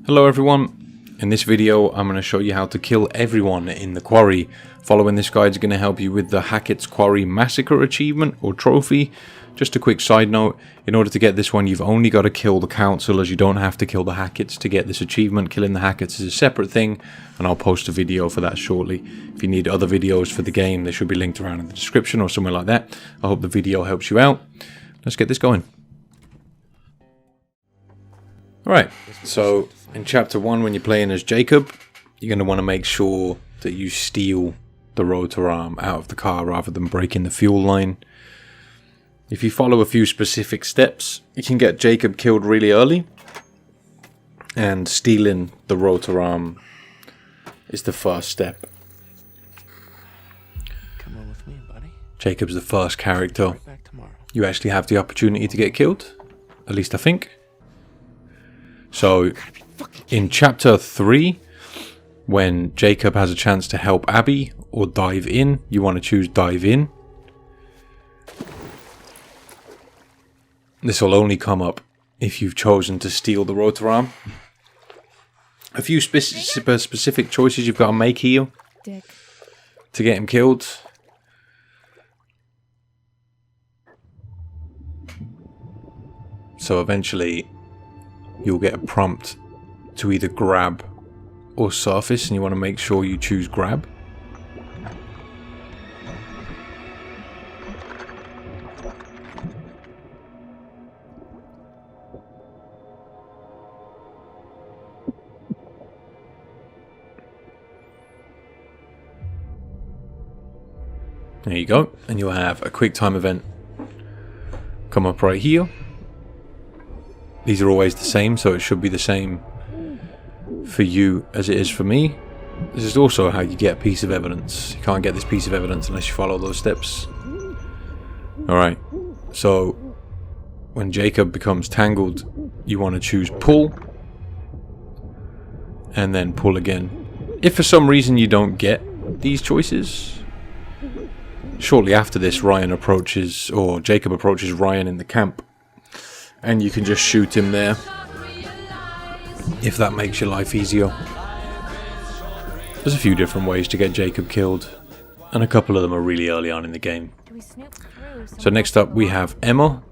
Hello everyone, in this video I'm going to show you how to kill everyone in the quarry. Following this guide is going to help you with the Hackett's Quarry Massacre achievement or trophy. Just a quick side note, in order to get this one you've only got to kill the councillors, you don't have to kill the Hacketts to get this achievement. Killing the Hacketts is a separate thing and I'll post a video for that shortly. If you need other videos for the game they should be linked around in the description or somewhere like that. I hope the video helps you out. Let's get this going. Alright, so in chapter 1 when you're playing as Jacob, you're going to want to make sure that you steal the rotor arm out of the car rather than breaking the fuel line. If you follow a few specific steps, you can get Jacob killed really early, and stealing the rotor arm is the first step. Come on with me, buddy. Jacob's the first character Right back tomorrow. you actually have the opportunity to get killed, at least I think. So, in chapter 3, when Jacob has a chance to help Abby or dive in, you want to choose dive in. This will only come up if you've chosen to steal the rotor arm. A few specific choices you've got to make here to get him killed. So eventually you'll get a prompt to either grab or surface, and you want to make sure you choose grab. There you go, and you'll have a quick time event come up right here. These are always the same, so it should be the same for you as it is for me. This is also how you get a piece of evidence. You can't get this piece of evidence unless you follow those steps. Alright, so when Jacob becomes tangled, you want to choose pull, and then pull again. If for some reason you don't get these choices, shortly after this Jacob approaches Ryan in the camp, and you can just shoot him there, if that makes your life easier. There's a few different ways to get Jacob killed, and a couple of them are really early on in the game. So next up we have Emma,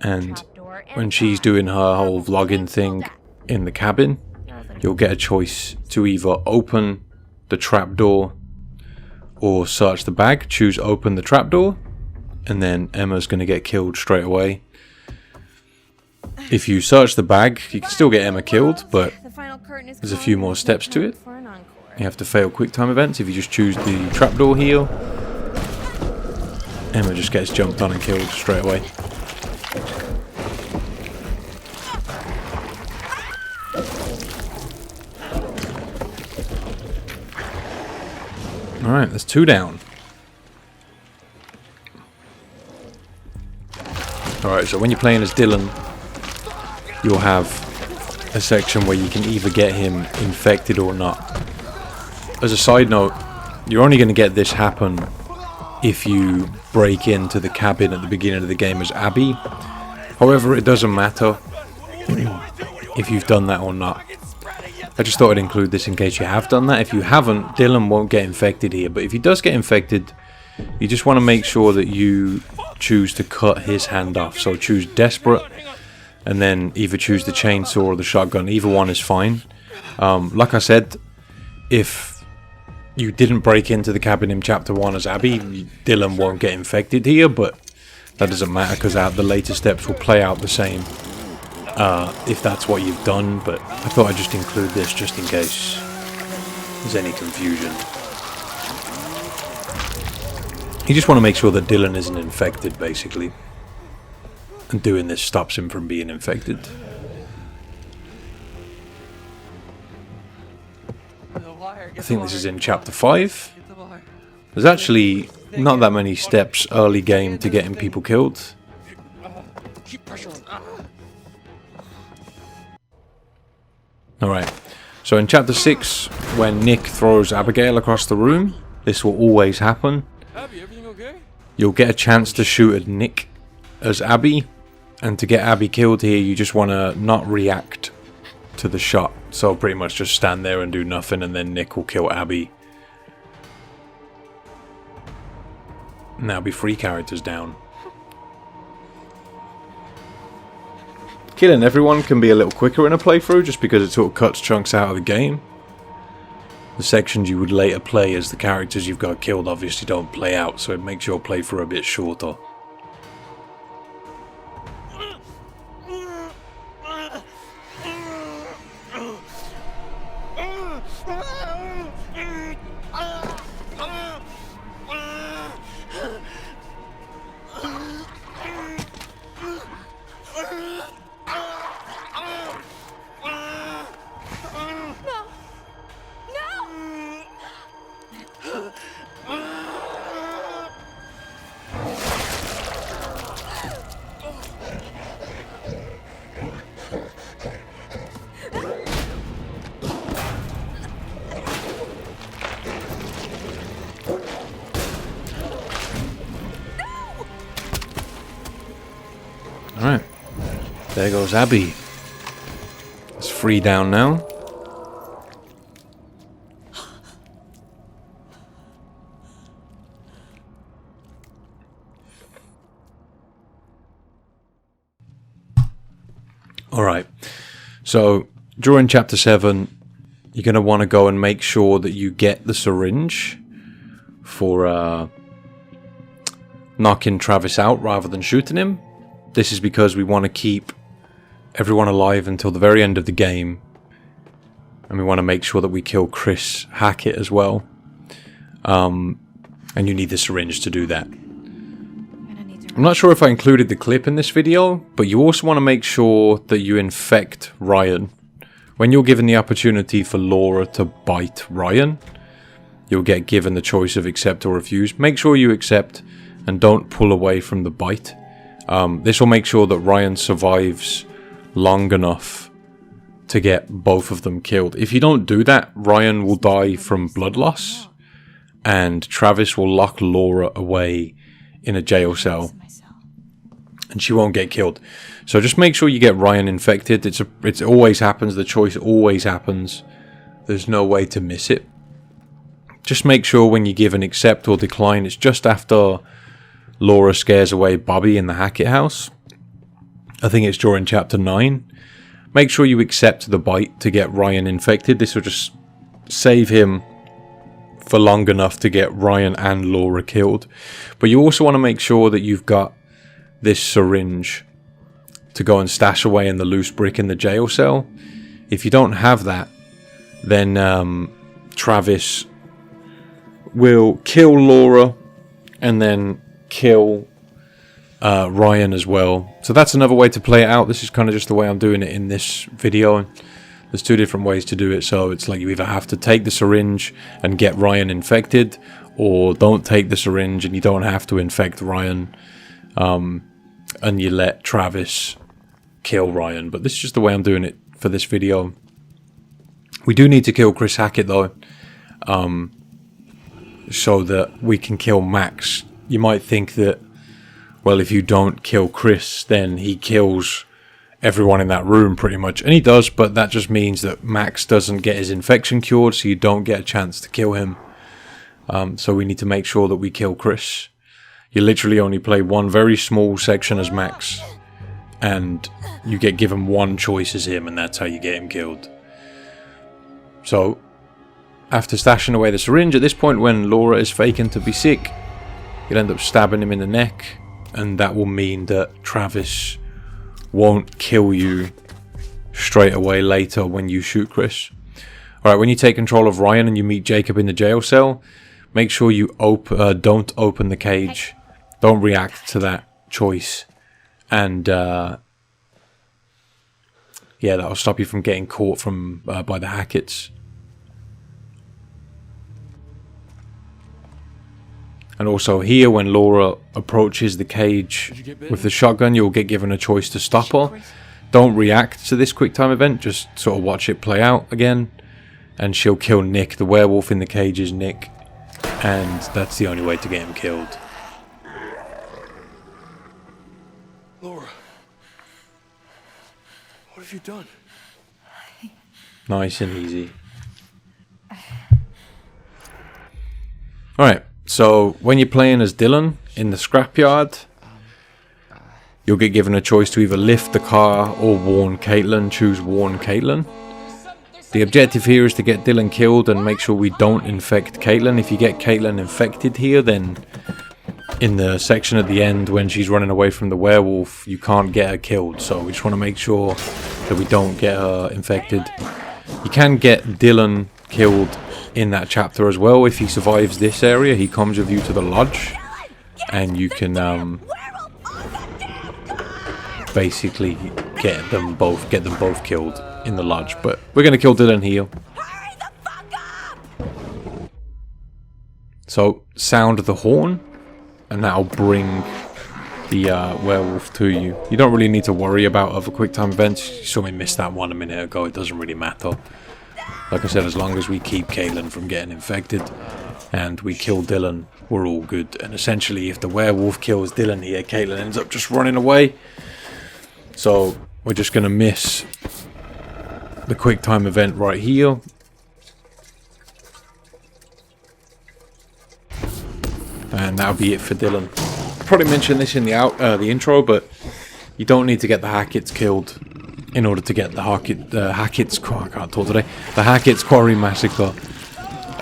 and when she's doing her whole vlogging thing in the cabin, you'll get a choice to either open the trapdoor or search the bag. Choose open the trapdoor, and then Emma's going to get killed straight away. If you search the bag, you can still get Emma killed, but there's a few more steps to it. You have to fail quick time events. If you just choose the trapdoor here, Emma just gets jumped on and killed straight away. Alright, there's 2 down. Alright, so when you're playing as Dylan, you'll have a section where you can either get him infected or not. As a side note, you're only going to get this happen if you break into the cabin at the beginning of the game as Abby. However, it doesn't matter if you've done that or not. I just thought I'd include this in case you have done that. If you haven't, Dylan won't get infected here, but if he does get infected, you just want to make sure that you choose to cut his hand off. So choose desperate, and then either choose the chainsaw or the shotgun. Either one is fine. Like I said, if you didn't break into the cabin in chapter 1 as Abby, Dylan won't get infected here, but that doesn't matter because the later steps will play out the same if that's what you've done. But I thought I'd just include this just in case there's any confusion. You just want to make sure that Dylan isn't infected, basically. And doing this stops him from being infected. I think this is in chapter 5. There's actually not that many steps early game to getting people killed. Alright, so in chapter 6, when Nick throws Abigail across the room, this will always happen. You'll get a chance to shoot at Nick as Abby, And to get Abby killed here, you just want to not react to the shot. So pretty much just stand there and do nothing, and then Nick will kill Abby. And that'll be 3 characters down. Killing everyone can be a little quicker in a playthrough just because it sort of cuts chunks out of the game. The sections you would later play as the characters you've got killed obviously don't play out, so it makes your playthrough a bit shorter. Alright, there goes Abby. It's 3 down now. Alright, so during chapter 7, you're going to want to go and make sure that you get the syringe for knocking Travis out rather than shooting him. This is because we want to keep everyone alive until the very end of the game. And we want to make sure that we kill Chris Hackett as well. And you need the syringe to do that. I'm not sure if I included the clip in this video, but you also want to make sure that you infect Ryan. When you're given the opportunity for Laura to bite Ryan, you'll get given the choice of accept or refuse. Make sure you accept and don't pull away from the bite. This will make sure that Ryan survives long enough to get both of them killed. If you don't do that, Ryan will die from blood loss, and Travis will lock Laura away in a jail cell, and she won't get killed. So just make sure you get Ryan infected. It always happens. The choice always happens. There's no way to miss it. Just make sure when you give an accept or decline, it's just after Laura scares away Bobby in the Hackett house. I think it's during chapter 9. Make sure you accept the bite to get Ryan infected. This will just save him for long enough to get Ryan and Laura killed. But you also want to make sure that you've got this syringe to go and stash away in the loose brick in the jail cell. If you don't have that, then Travis will kill Laura and then kill Ryan as well. So that's another way to play it out. This is kind of just the way I'm doing it in this video. There's 2 different ways to do it. So it's like you either have to take the syringe and get Ryan infected, or don't take the syringe and you don't have to infect Ryan, and you let Travis kill Ryan. But this is just the way I'm doing it for this video. We do need to kill Chris Hackett though, so that we can kill Max. You might think that, well, if you don't kill Chris, then he kills everyone in that room pretty much. And he does, but that just means that Max doesn't get his infection cured, so you don't get a chance to kill him. So we need to make sure that we kill Chris. You literally only play one very small section as Max, and you get given one choice as him, and that's how you get him killed. So, after stashing away the syringe, at this point when Laura is faking to be sick, you'll end up stabbing him in the neck, and that will mean that Travis won't kill you straight away later when you shoot Chris. Alright, when you take control of Ryan and you meet Jacob in the jail cell, make sure you don't open the cage. Don't react to that choice. And yeah, that'll stop you from getting caught by the Hacketts. And also here, when Laura approaches the cage with the shotgun, you'll get given a choice to stop her. Don't react to this quick time event, just sort of watch it play out again. And she'll kill Nick. The werewolf in the cage is Nick. And that's the only way to get him killed. Laura, what have you done? I Nice and easy. Alright, so when you're playing as Dylan in the scrapyard, you'll get given a choice to either lift the car or warn Kaitlyn. Choose warn Kaitlyn. The objective here is to get Dylan killed and make sure we don't infect Kaitlyn. If you get Kaitlyn infected here, then in the section at the end when she's running away from the werewolf, you can't get her killed. So we just want to make sure that we don't get her infected. You can get Dylan killed in that chapter as well. If he survives this area, he comes with you to the lodge and you can basically get them both killed in the lodge. But we're going to kill Dylan here. So sound the horn and that'll bring the werewolf to you. You don't really need to worry about other quick time events. You saw me miss that one a minute ago. It doesn't really matter. Like I said, as long as we keep Kaitlyn from getting infected and we kill Dylan, we're all good. And essentially, if the werewolf kills Dylan here, Kaitlyn ends up just running away. So we're just going to miss the quick time event right here. And that'll be it for Dylan. I probably mentioned this in the intro, but you don't need to get the Hacketts killed in order to get the Hackett's Quarry Massacre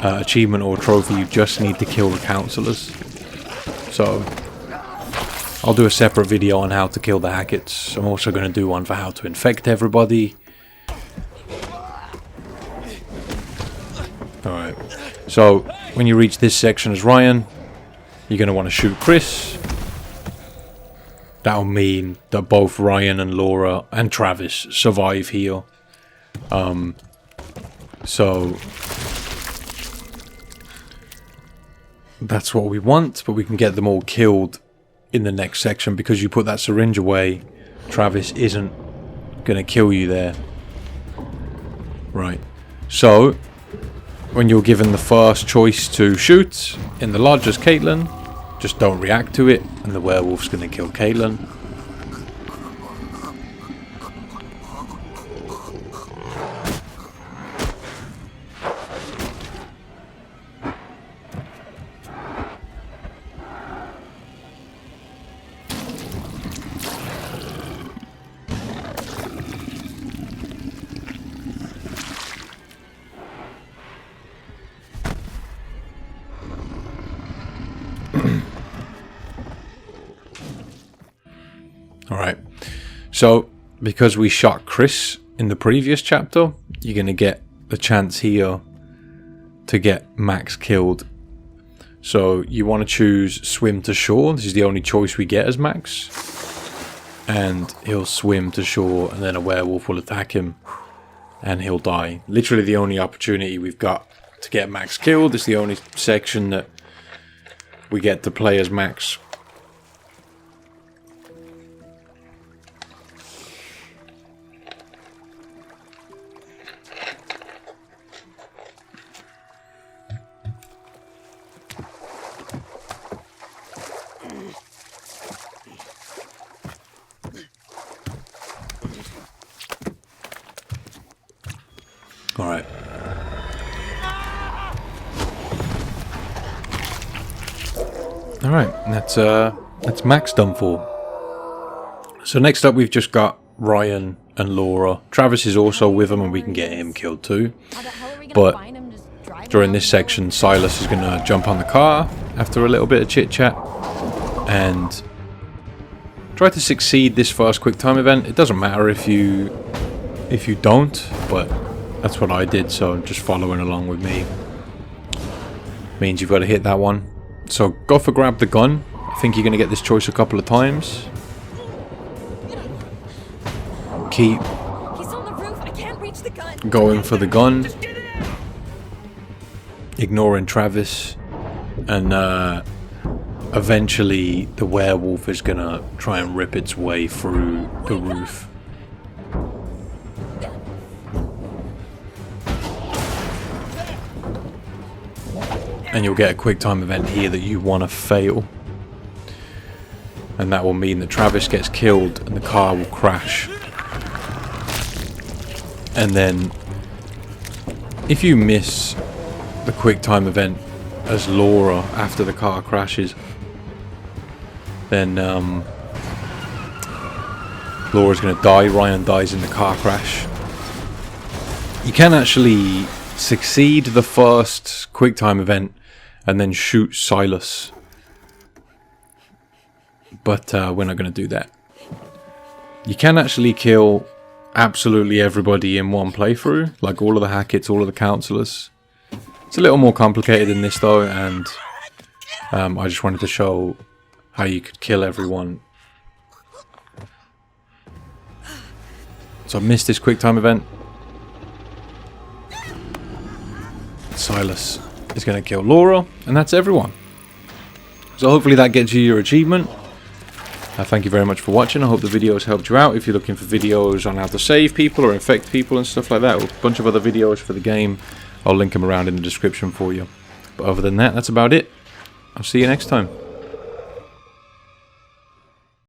achievement or trophy. You just need to kill the counselors. So I'll do a separate video on how to kill the Hacketts. I'm also going to do one for how to infect everybody. Alright, so when you reach this section as Ryan, you're going to want to shoot Chris. That'll mean that both Ryan and Laura and Travis survive here. So that's what we want, but we can get them all killed in the next section because you put that syringe away. Travis isn't going to kill you there. Right. So when you're given the first choice to shoot in the lodge as Kaitlyn, just don't react to it, and the werewolf's going to kill Kaitlyn. Alright, so because we shot Chris in the previous chapter, you're going to get the chance here to get Max killed. So you want to choose swim to shore. This is the only choice we get as Max. And he'll swim to shore and then a werewolf will attack him and he'll die. Literally the only opportunity we've got to get Max killed. It's the only section that we get to play as Max. Alright. Alright, that's Max done for. So next up we've just got Ryan and Laura. Travis is also with him and we can get him killed too. But during this section Silas is going to jump on the car after a little bit of chit chat and try to succeed this first quick time event. It doesn't matter if you don't, but that's what I did, so just following along with me means you've got to hit that one. So go for grab the gun. I think you're going to get this choice a couple of times. Keep going for the gun, ignoring Travis, and eventually the werewolf is going to try and rip its way through the roof. And you'll get a quick time event here that you want to fail. And that will mean that Travis gets killed and the car will crash. And then if you miss the quick time event as Laura after the car crashes, then Laura's going to die. Ryan dies in the car crash. You can actually succeed the first quick time event and then shoot Silas, but we're not going to do that. You can actually kill absolutely everybody in one playthrough, like all of the Hacketts, all of the councillors. It's a little more complicated than this though, and I just wanted to show how you could kill everyone. So I missed this quick time event. Silas is going to kill Laura, and that's everyone. So hopefully that gets you your achievement. Thank you very much for watching. I hope the video has helped you out. If you're looking for videos on how to save people or infect people and stuff like that, or a bunch of other videos for the game, I'll link them around in the description for you. But other than that, that's about it. I'll see you next time.